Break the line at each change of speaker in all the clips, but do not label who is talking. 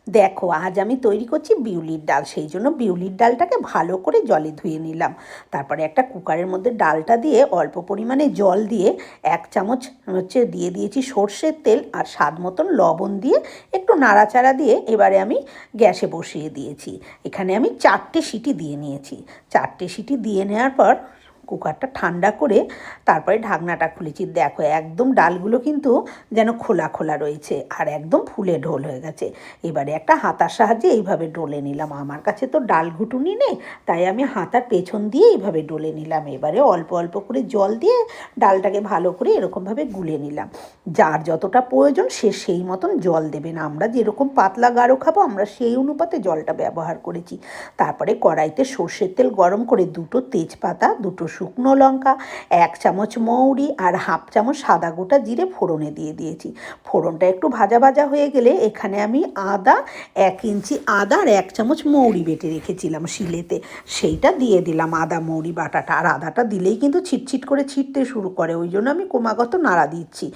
দেখো আজ আমি তৈরি করছি বিউলির ডাল, সেই জন্য বিউলির ডালটাকে ভালো করে জলে ধুয়ে নিলাম। তারপরে একটা কুকারের মধ্যে ডালটা দিয়ে অল্প পরিমাণে জল দিয়ে 1 চামচ দিয়ে দিয়েছি সর্ষের তেল আর স্বাদ মতন লবণ দিয়ে একটু নাড়াচাড়া দিয়ে এবারে আমি গ্যাসে বসিয়ে দিয়েছি। এখানে আমি 4টে সিটি দিয়ে নিয়েছি। 4টে সিটি দিয়ে নেওয়ার পর কুকারটা ঠান্ডা করে তারপরে ঢাকনাটা খুলেছি। দেখো একদম ডালগুলো কিন্তু যেন খোলা খোলা রয়েছে আর একদম ফুলে ঢোল হয়ে গেছে। এবারে একটা হাতার সাহায্যে এইভাবে ডলে নিলাম। আমার কাছে তো ডাল ঘুটুনি নেই, তাই আমি হাতার পেছন দিয়ে এইভাবে ডলে নিলাম। এবারে অল্প অল্প করে জল দিয়ে ডালটাকে ভালো করে এরকমভাবে গুলে নিলাম। যার যতটা প্রয়োজন সে সেই মতন জল দেবেন। আমরা যেরকম পাতলা গাঢ় খাবো আমরা সেই অনুপাতে জলটা ব্যবহার করেছি। তারপরে কড়াইতে সর্ষের তেল গরম করে 2টো তেজপাতা, 2টো শুকনো লঙ্কা, 1 চামচ মৌরি আর 1/2 চামচ সাদা গোটা জিরে ফোড়নে দিয়ে দিয়েছি। ফোড়নটা একটু ভাজা ভাজা হয়ে গেলে এখানে আমি আদা, 1 ইঞ্চি আদা আর 1 চামচ মৌরি বেটে রেখেছিলাম শিলেতে, সেইটা দিয়ে দিলাম। আদা মৌরি বাটাটা, আর আদাটা দিলেই কিন্তু ছিটছিট করে ছিটতে শুরু করে, ওই জন্য আমি ক্রমাগত নাড়া দিচ্ছি।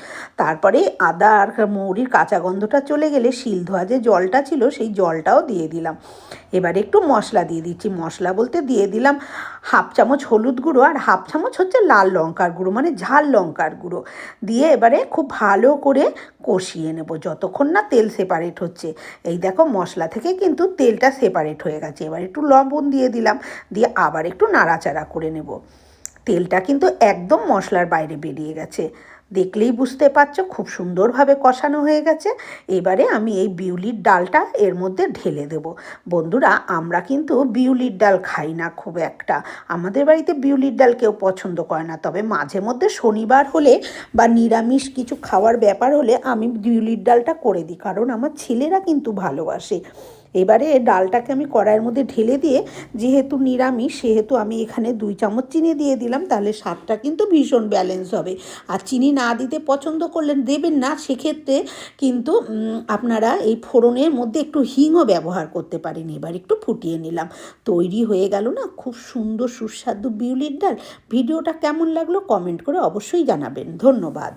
তারপরে আদা আর মৌরির কাঁচা গন্ধটা চলে গেলে শিল ধোয়া যে জলটা ছিল সেই জলটাও দিয়ে দিলাম। এবার একটু মশলা দিয়ে দিচ্ছি। মশলা বলতে দিয়ে দিলাম 1/2 চামচ হলুদ গুঁড়ো আর 1/2 চামচ লাল লঙ্কার গুঁড়ো, মানে ঝাল লঙ্কার গুঁড়ো দিয়ে এবারে খুব ভালো করে কষিয়ে নেব যতক্ষণ না তেল সেপারেট হচ্ছে। এই দেখো মশলা থেকে কিন্তু তেলটা সেপারেট হয়ে গেছে। এবার একটু লবণ দিয়ে দিলাম, দিয়ে আবার একটু নাড়াচাড়া করে নেব। তেলটা কিন্তু একদম মশলার বাইরে বেরিয়ে গেছে, দেখলেই বুঝতে পারছো খুব সুন্দরভাবে কষানো হয়ে গেছে। এবারে আমি এই বিউলির ডালটা এর মধ্যে ঢেলে দেব। বন্ধুরা, আমরা কিন্তু বিউলির ডাল খাই না খুব একটা, আমাদের বাড়িতে বিউলির ডাল কেউ পছন্দ করে না, তবে মাঝে মধ্যে শনিবার হলে বা নিরামিষ কিছু খাওয়ার ব্যাপার হলে আমি বিউলির ডালটা করে দিই, কারণ আমার ছেলেরা কিন্তু ভালোবাসে। এবারে ডালটাকে আমি কড়াইয়ের মধ্যে ঢেলে দিয়ে, যেহেতু নিরামিষ সেহেতু আমি এখানে 2 চামচ চিনি দিয়ে দিলাম, তাহলে স্বাদটা কিন্তু ভীষণ ব্যালেন্স হবে। আর চিনি না দিতে পছন্দ করলেন দেবেন না, সেক্ষেত্রে কিন্তু আপনারা এই ফোড়নের মধ্যে একটু হিংও ব্যবহার করতে পারেন। এবার একটু ফুটিয়ে নিলাম, তৈরি হয়ে গেল না খুব সুন্দর সুস্বাদু বিউলির ডাল। ভিডিওটা কেমন লাগলো কমেন্ট করে অবশ্যই জানাবেন। ধন্যবাদ।